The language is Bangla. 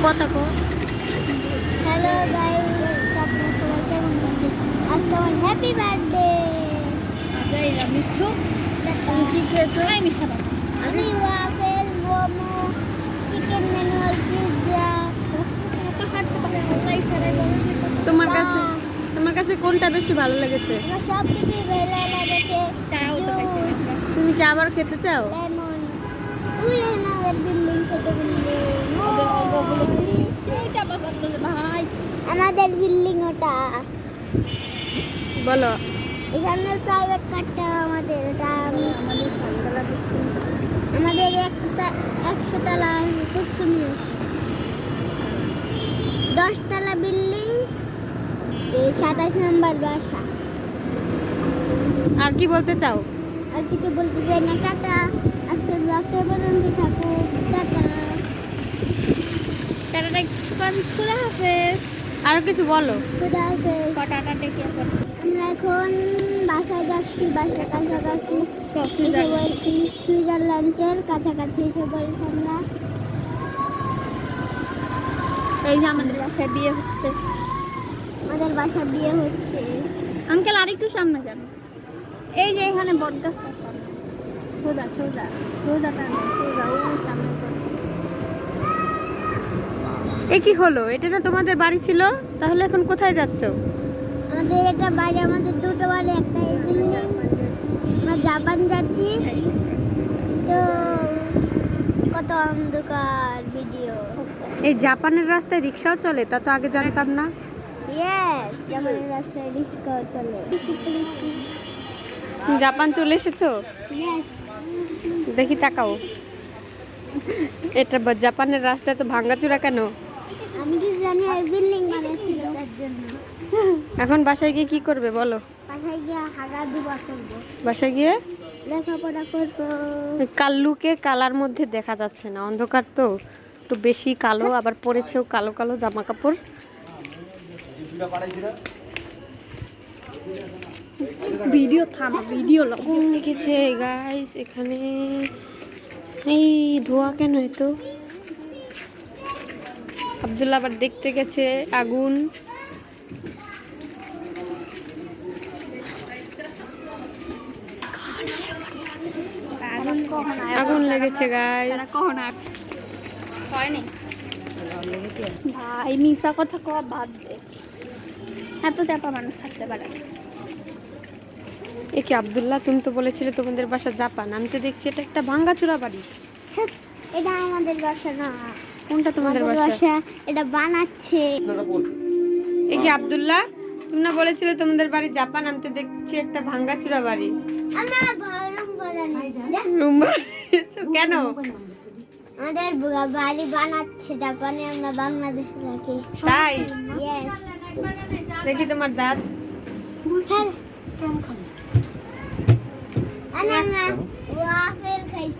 কথা কো। হ্যালো গাইস, আপনারা সবাই কেমন আছেন? আজকে আমার হ্যাপি বার্থডে। আগে এরা মিঠু তুমি কি খেয়েছো? আমি মিঠা না। আমি waffle, momo, chicken manual, pizza. তোমার কাছে কোনটা বেশি ভালো লেগেছে? আমার সব কিছুই ভালো লাগেছে। চাও তো খাইতে জুস, গেছিলাম। তুমি কি আবার খেতে চাও? লেমন। ওই আমাদের বিল্ডিং, ছোট বিল্ডিং। ওগুলো সেই চাপা করতেছে ভাই। আমাদের বিল্ডিং ওটা। বলো। এই সামনের প্রাইভেট কারটা আমাদের, ওটা আমাদের সন্তানরা আমাদের 100 তলা কুসকুমি, 10 তলা বিল্ডিং, 27 নম্বর বাসা। আর কি বলতে চাও? আর কিছু বলতে চাই না। টাটা, আজকের ব্লগটা পর্যন্ত থাকুক। টাটা। টাটাটা খুলে হাফেজ। আর কিছু বলো। খুদা হাফেজ। Tata take care. আমরা এখন বাসায় যাচ্ছি, বাসার কাছাকাছি কফি এসে বলছি, সুইজারল্যান্ডের কাছাকাছি এসে বলছি আমরা। এই যে আমাদের বাসায় বিয়ে হচ্ছে। আমাদের বাসা বিয়ে হচ্ছে। আঙ্কেল আরেকটু সামনে যান। এই যে এখানে বটগাছটা সামনে। সোজা সোজা সোজা টানো সোজা ও সামনে। এ কি হলো? এটা না তোমাদের বাড়ি ছিল, তাহলে এখন কোথায় যাচ্ছো? আমাদের এটা বাড়ি, আমাদের দুটো বাড়ি, একটা এই বিল্ডিং। আমরা জাপান যাচ্ছি তো, কত অন্ধকার ভিডিও। এই জাপানের রাস্তায় রিক্সাও চলে? তা তো আগে জানতাম না। ইয়েস, জাপানের রাস্তায় রিস্কা চলে। জাপান চলে এসেছো? ইয়েস। দেখি তাকাও। এটা জাপানের রাস্তায় তো ভাঙাচোরা কেন? আমি কি জানি, এই বিল্ডিং বানাচ্ছিল তার জন্য। এখন বাসায় গিয়ে কি করবে বলো? বাসায় গিয়ে হাগা দুবা করবো, বাসায় গিয়ে লেখাপড়া করবো। কাল্লুকে কালার মধ্যে দেখা যাচ্ছে না, অন্ধকার তো একটু বেশি কালো, আবার পরেছেও কালো কালো জামা কাপড়। ভিডিও থাম, ভিডিও আগুন লেগেছে গাইস এখানে। এই ধোঁয়া কেন? তো আব্দুল্লাহ আবার দেখতে গেছে আগুন। আগুন লেগেছে গাইস। ভাই মিশা কথা কওয়া বাদ দে, এত চাপা মানুষ থাকতে পারে না। এ কি আব্দুল্লাহ, তুমি তো বলেছিলে তোমাদের বাসা জাপান, আমি তো দেখছি এটা একটা ভাঙ্গাচোরা বাড়ি। এটা আমাদের বাসা না। কোনটা তোমাদের আমাদের বাসা? বাসা, এটা বানাচ্ছে। এ কি আব্দুল্লাহ, তুমি না বলেছিলে তোমাদের বাড়ি জাপান, আমি তো দেখছি একটা ভাঙ্গাচোরা বাড়ি। আমরা রুম বানাচ্ছি। রুম বানিয়েছো কেন? আমাদের বাড়ি বানাচ্ছে জাপানে, আমরা বাংলাদেশে থাকি। তাই? ইয়েস। দেখি তোমার দাঁত। আমরা ওয়াফেল খাইছি।